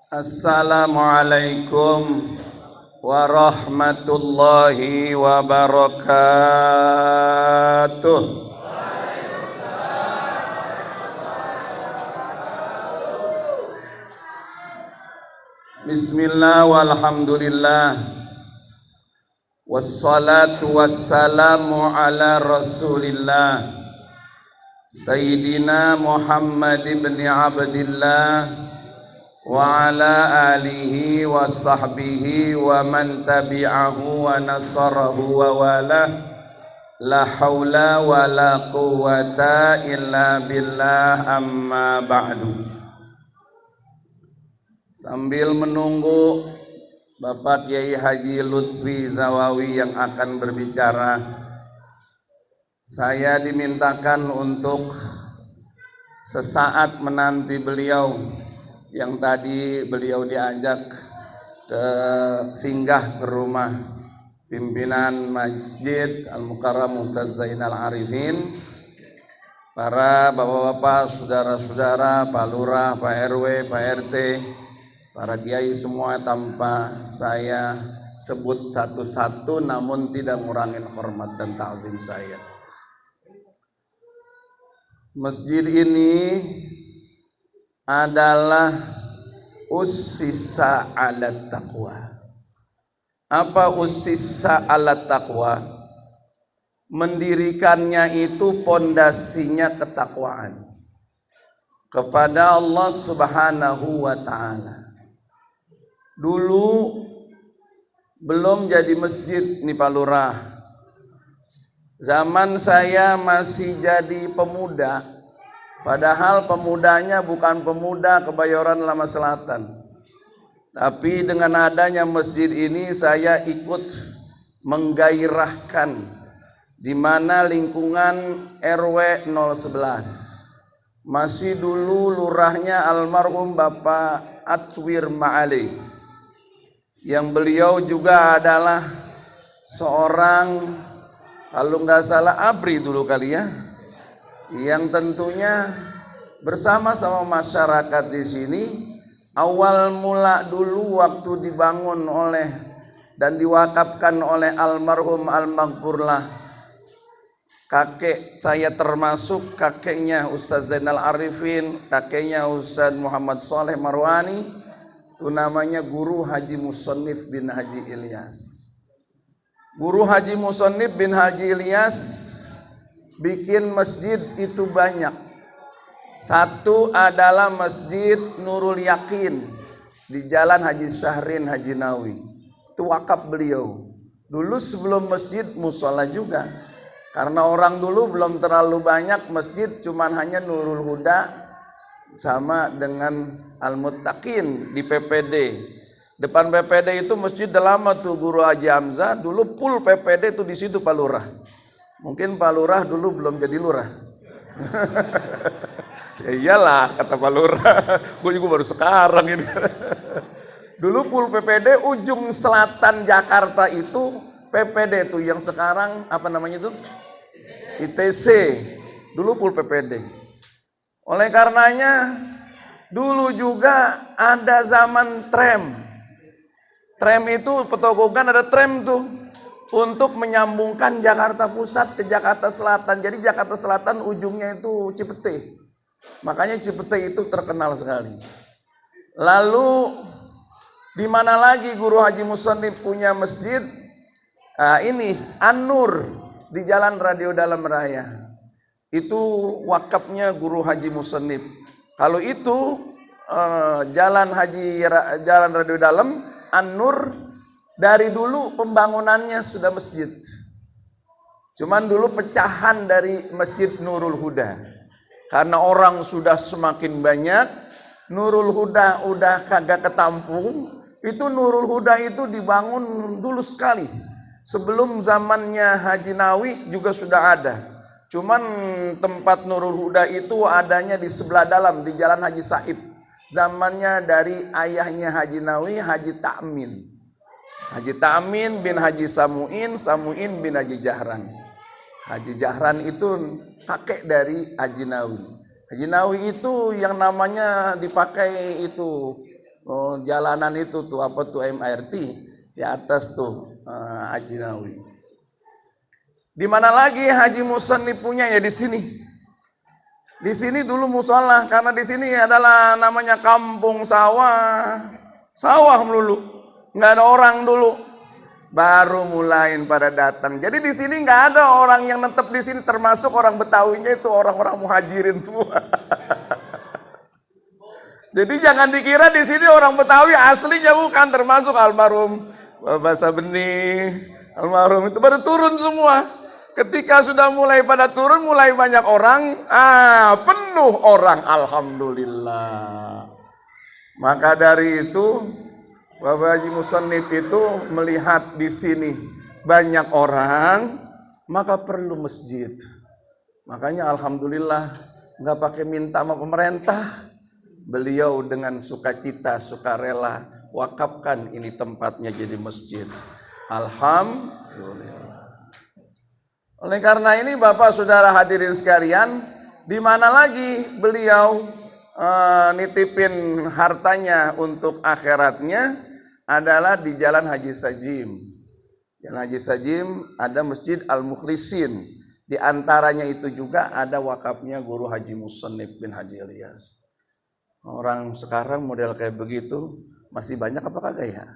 Assalamualaikum warahmatullahi wabarakatuh. Bismillah walhamdulillah wassalatu wassalamu ala rasulillah Sayyidina Muhammad ibn Abdillah wa ala alihi wa sahbihi wa man tabi'ahu wa nasarahu wa walah. La haula wa la quwata illa billah, amma ba'du. Sambil menunggu Bapak Kiai Haji Lutfi Zawawi yang akan berbicara, saya dimintakan untuk sesaat menanti beliau yang tadi beliau diajak ke singgah ke rumah pimpinan Masjid Al-Mukarram Ustaz Zainal Arifin, para bapak-bapak, saudara-saudara, Pak Lurah, Pak RW, Pak RT, para kiai semua tanpa saya sebut satu-satu, namun tidak ngurangin hormat dan ta'zim saya. Masjid ini adalah ussisa ala taqwa. Apa ussisa ala taqwa? Mendirikannya itu pondasinya ketakwaan kepada Allah Subhanahu wa ta'ala. Dulu belum jadi masjid nih Pak Lurah. Zaman saya masih jadi pemuda, padahal pemudanya bukan pemuda Kebayoran Lama Selatan. Tapi dengan adanya masjid ini saya ikut menggairahkan, di mana lingkungan RW 011. Masih dulu lurahnya almarhum Bapak Atwir Ma'ali, yang beliau juga adalah seorang, kalau nggak salah ABRI dulu kali ya, yang tentunya bersama-sama masyarakat di sini awal mula dulu waktu dibangun oleh dan diwakafkan oleh almarhum al-maghfurlah kakek saya, termasuk kakeknya Ustaz Zainal Arifin, kakeknya Ustaz Muhammad Saleh Marwani, itu namanya Guru Haji Musannif bin Haji Ilyas. Guru Haji Musannif bin Haji Ilyas bikin masjid itu banyak. Satu adalah Masjid Nurul Yakin di Jalan Haji Syahrin Haji Nawi. Itu wakaf beliau. Dulu sebelum masjid musola juga. Karena orang dulu belum terlalu banyak masjid, cuman hanya Nurul Huda sama dengan Al-Muttaqin di PPD. Depan PPD itu masjid lama tuh Guru Haji Hamzah. Dulu full PPD tuh di situ Pak Lurah. Mungkin Pak Lurah dulu belum jadi lurah. Ya iyalah kata Pak Lurah. Gue juga baru sekarang ini. Dulu full PPD ujung selatan Jakarta itu PPD tuh, yang sekarang apa namanya itu? ITC. Dulu full PPD. Oleh karenanya dulu juga ada zaman tram. Tram itu Petogogan ada tram tuh untuk menyambungkan Jakarta Pusat ke Jakarta Selatan. Jadi Jakarta Selatan ujungnya itu Cipete. Makanya Cipete itu terkenal sekali. Lalu di mana lagi Guru Haji Musannif punya masjid? Ini An-Nur di Jalan Radio Dalam Raya. Itu wakafnya Guru Haji Musannif. Kalau itu Jalan Radio Dalam, An-Nur, dari dulu pembangunannya sudah masjid. Cuman dulu pecahan dari Masjid Nurul Huda. Karena orang sudah semakin banyak, Nurul Huda udah kagak ketampung. Itu Nurul Huda itu dibangun dulu sekali. Sebelum zamannya Haji Nawi juga sudah ada. Cuman tempat Nurul Huda itu adanya di sebelah dalam, di Jalan Haji Saib. Zamannya dari ayahnya Haji Nawi, Haji Ta'min. Haji Ta'min bin Haji Samu'in, Samu'in bin Haji Jahran. Haji Jahran itu kakek dari Haji Nawi. Haji Nawi itu yang namanya dipakai itu jalanan itu tuh apa tuh MRT di atas tuh Haji Nawi. Di mana lagi Haji Musannif punya ya di sini. Di sini dulu musola karena di sini adalah namanya kampung sawah. Sawah melulu. Nggak ada orang dulu. Baru mulain pada datang. Jadi di sini nggak ada orang yang netep di sini, termasuk orang Betawinya itu orang-orang muhajirin semua. Jadi jangan dikira di sini orang Betawi aslinya bukan, termasuk almarhum Bapak Sabeni, almarhum itu baru turun semua. Ketika sudah mulai pada turun, mulai banyak orang, penuh orang, alhamdulillah. Maka dari itu Bapak Haji Musannif itu melihat di sini banyak orang, maka perlu masjid. Makanya alhamdulillah nggak pakai minta sama pemerintah. Beliau dengan sukacita, sukarela wakafkan ini tempatnya jadi masjid. Alhamdulillah. Oleh karena ini Bapak Saudara hadirin sekalian, di mana lagi beliau nitipin hartanya untuk akhiratnya adalah di Jalan Haji Sajim. Jalan Haji Sajim ada Masjid Al-Mukhlisin. Di antaranya itu juga ada wakafnya Guru Haji Musannif bin Haji Ilyas. Orang sekarang model kayak begitu masih banyak apa kagak ya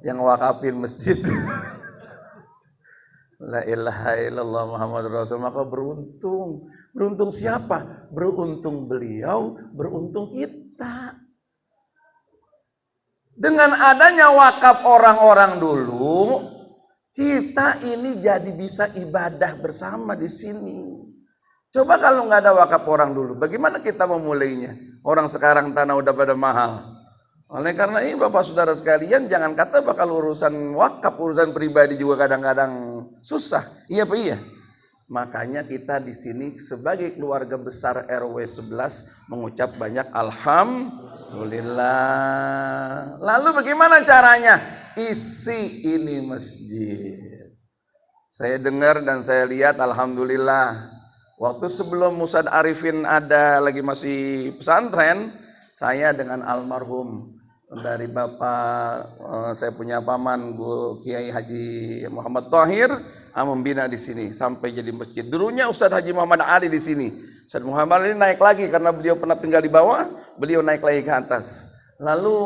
yang wakafin masjid? La ilaha illallah Muhammadur Rasul. Maka beruntung. Beruntung siapa? Beruntung beliau, beruntung kita. Dengan adanya wakaf orang-orang dulu, kita ini jadi bisa ibadah bersama di sini. Coba kalau nggak ada wakaf orang dulu, bagaimana kita memulainya? Orang sekarang tanah udah pada mahal. Oleh karena ini Bapak Saudara sekalian, jangan kata bakal urusan wakaf, urusan pribadi juga kadang-kadang susah. Iya Pak, iya. Makanya kita di sini sebagai keluarga besar RW 11 mengucap banyak alhamdulillah. Lalu bagaimana caranya? Isi ini masjid. Saya dengar dan saya lihat alhamdulillah. Waktu sebelum Musad Arifin ada lagi masih pesantren, saya dengan almarhum dari Bapak, saya punya paman Kiai Haji Muhammad Thahir membina di sini sampai jadi masjid. Dulunya Ustadz Haji Muhammad Ali di sini. Ustadz Muhammad Ali naik lagi karena beliau pernah tinggal di bawah, beliau naik lagi ke atas. Lalu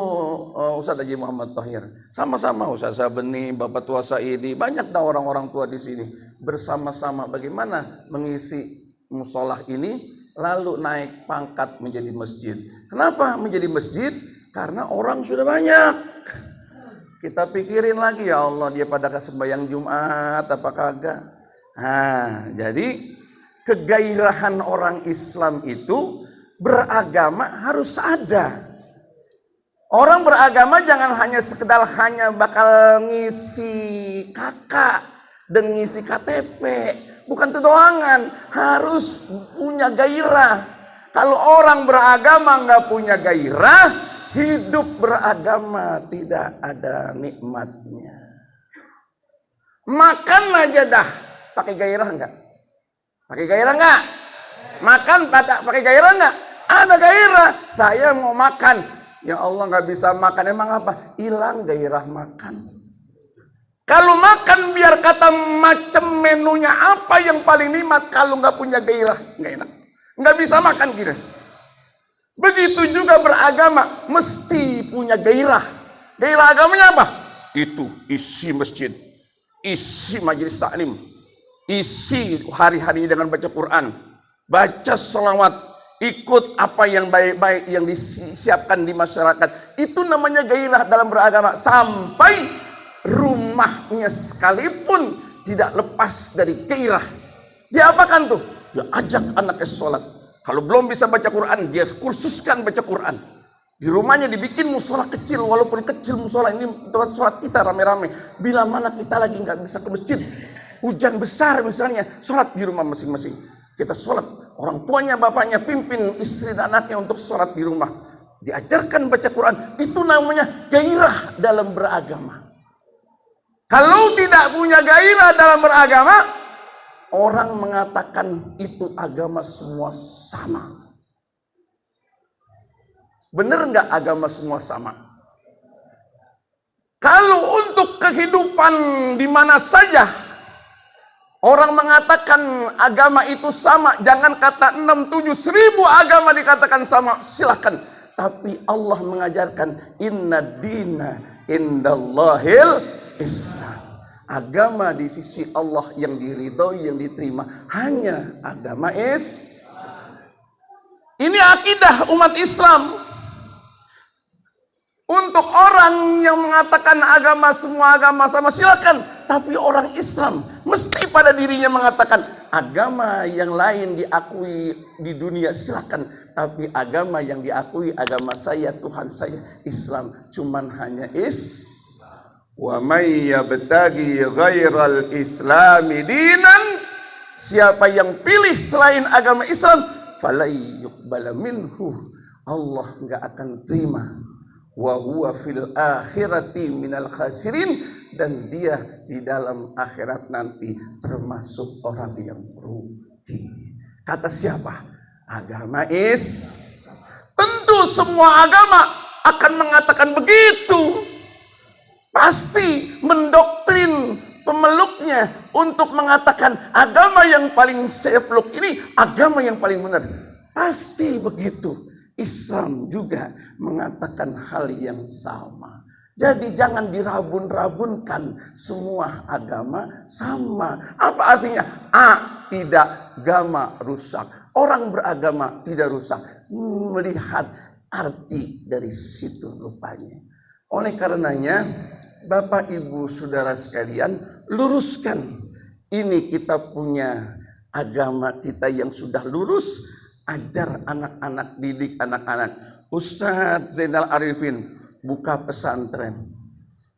Ustadz Haji Muhammad Thahir, sama-sama Ustadz Sabeni, Bapak Tua Saidi, banyak dah orang-orang tua di sini bersama-sama bagaimana mengisi musolah ini, lalu naik pangkat menjadi masjid. Kenapa menjadi masjid? Karena orang sudah banyak. Kita pikirin lagi, ya Allah, dia pada sembahyang Jumat apa kagak. Jadi kegairahan orang Islam itu beragama harus ada. Orang beragama jangan hanya sekedar hanya bakal ngisi kakak dan ngisi KTP. Bukan itu doangan, harus punya gairah. Kalau orang beragama nggak punya gairah, hidup beragama tidak ada nikmatnya. Makan aja dah, pakai gairah nggak? Pakai gairah nggak? Makan pakai gairah nggak? Ada gairah. Saya mau makan, ya Allah nggak bisa makan, emang apa? Hilang gairah makan. Kalau makan biar kata macam menunya apa yang paling nikmat, kalau nggak punya gairah nggak enak, nggak bisa makan kira. Begitu juga beragama mesti punya gairah. Gairah agamanya apa? Itu isi masjid, isi majelis taklim, isi hari-hari dengan baca Quran, baca selawat, ikut apa yang baik-baik yang disiapkan di masyarakat. Itu namanya gairah dalam beragama. Sampai rumahnya sekalipun tidak lepas dari gairah. Dia apakan tuh? Dia ajak anaknya sholat. Kalau belum bisa baca Quran, dia kursuskan baca Quran. Di rumahnya dibikin musola kecil, walaupun kecil musola ini tempat sholat kita rame-rame. Bila mana kita lagi nggak bisa ke masjid, hujan besar misalnya, sholat di rumah masing-masing. Kita sholat, orang tuanya, bapaknya pimpin istri dan anaknya untuk sholat di rumah. Diajarkan baca Quran, itu namanya gairah dalam beragama. Kalau tidak punya gairah dalam beragama, orang mengatakan itu agama semua sama. Benar nggak agama semua sama? kehidupan di mana saja orang mengatakan agama itu sama, jangan kata 6, 7, 1000 agama dikatakan sama, silakan. Tapi Allah mengajarkan inna dina indallahil Islam. Agama di sisi Allah yang diridhoi, yang diterima hanya agama Islam. Ini akidah umat Islam. Untuk orang yang mengatakan agama semua agama sama, silakan. Tapi orang Islam mesti pada dirinya mengatakan agama yang lain diakui di dunia, silakan. Tapi agama yang diakui agama saya, Tuhan saya Islam, cuman hanya Wa may yabtaghi ghairal islami dinan, siapa yang pilih selain agama Islam, falai yuqbala minhu, Allah enggak akan terima. Wa huwa fil akhirati minal khasirin, dan dia di dalam akhirat nanti termasuk orang yang rugi. Kata siapa? Agama Islam. Tentu semua agama akan mengatakan begitu. Pasti mendoktrin pemeluknya untuk mengatakan agama yang paling saya peluk ini agama yang paling benar. Pasti begitu. Islam juga mengatakan hal yang sama. Jadi jangan dirabun-rabunkan semua agama sama. Apa artinya? Tidak agama rusak. Orang beragama tidak rusak. Melihat arti dari situ rupanya. Oleh karenanya, Bapak Ibu Saudara sekalian, luruskan. Ini kita punya agama kita yang sudah lurus. Ajar anak-anak, didik anak-anak. Ustadz Zainal Arifin buka pesantren,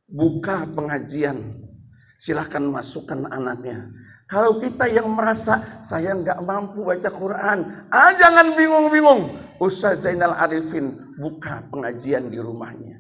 buka pengajian, silahkan masukkan anaknya. Kalau kita yang merasa saya nggak mampu baca Quran, jangan bingung-bingung. Ustadz Zainal Arifin buka pengajian di rumahnya.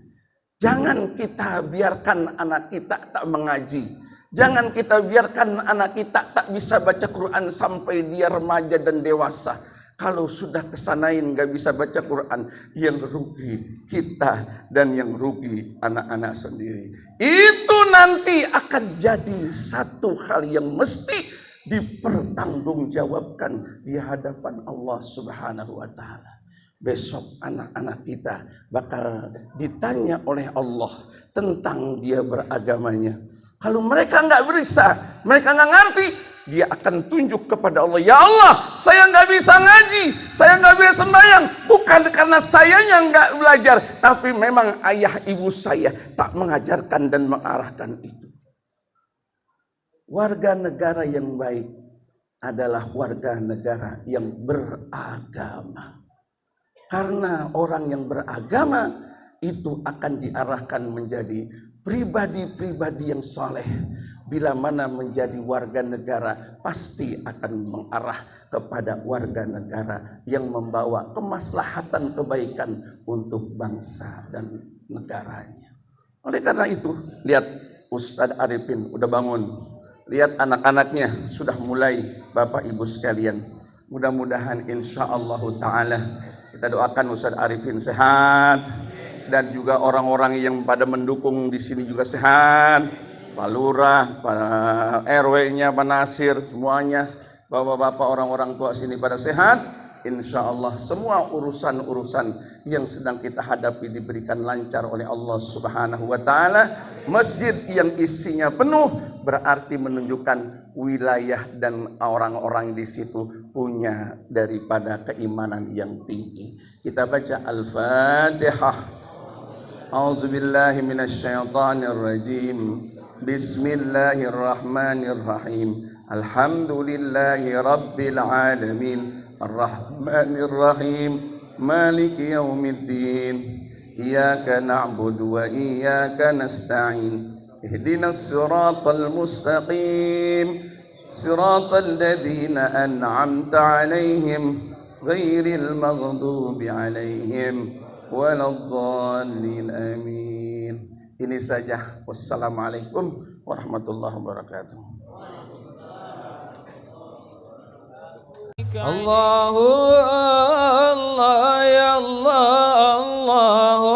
Jangan kita biarkan anak kita tak mengaji. Jangan kita biarkan anak kita tak bisa baca Quran sampai dia remaja dan dewasa. Kalau sudah kesanain gak bisa baca Quran, yang rugi kita dan yang rugi anak-anak sendiri. Itu nanti akan jadi satu hal yang mesti dipertanggungjawabkan di hadapan Allah Subhanahu wa Ta'ala. Besok anak-anak kita bakal ditanya oleh Allah tentang dia beragamanya. Kalau mereka nggak bisa, mereka nggak ngerti, dia akan tunjuk kepada Allah, ya Allah, saya nggak bisa ngaji, saya nggak bisa sembahyang, bukan karena saya yang nggak belajar, tapi memang ayah ibu saya tak mengajarkan dan mengarahkan itu. Warga negara yang baik adalah warga negara yang beragama. Karena orang yang beragama itu akan diarahkan menjadi pribadi-pribadi yang saleh. Bila mana menjadi warga negara, pasti akan mengarah kepada warga negara yang membawa kemaslahatan kebaikan untuk bangsa dan negaranya. Oleh karena itu, lihat Ustadz Arifin udah bangun. Lihat anak-anaknya sudah mulai, Bapak Ibu sekalian. Mudah-mudahan insya Allah Ta'ala kita doakan Ustadz Arifin sehat. Dan juga orang-orang yang pada mendukung di sini juga sehat. Pak Lurah, Pak RW-nya, Pak Nasir, semuanya, bapak-bapak orang-orang tua sini pada sehat. Insya Allah semua urusan-urusan yang sedang kita hadapi diberikan lancar oleh Allah Subhanahu wa Ta'ala. Masjid yang isinya penuh berarti menunjukkan wilayah dan orang-orang di situ punya daripada keimanan yang tinggi. Kita baca Al-Fatihah. A'udzubillahi minasyaitonirrajim. Bismillahirrahmanirrahim. Alhamdulillahi rabbil alamin. Ar-Rahmanir-Rahim. Maliki yaumiddin. Iyyaka na'budu wa iyyaka nasta'in. Ihdinas siratal mustaqim. Siratal ladzina an'amta 'alaihim ghairil maghdubi 'alaihim waladdallin. Amin. Ini saja. Wassalamualaikum warahmatullahi wabarakatuh. Allahu Allah ya Allah, Allahu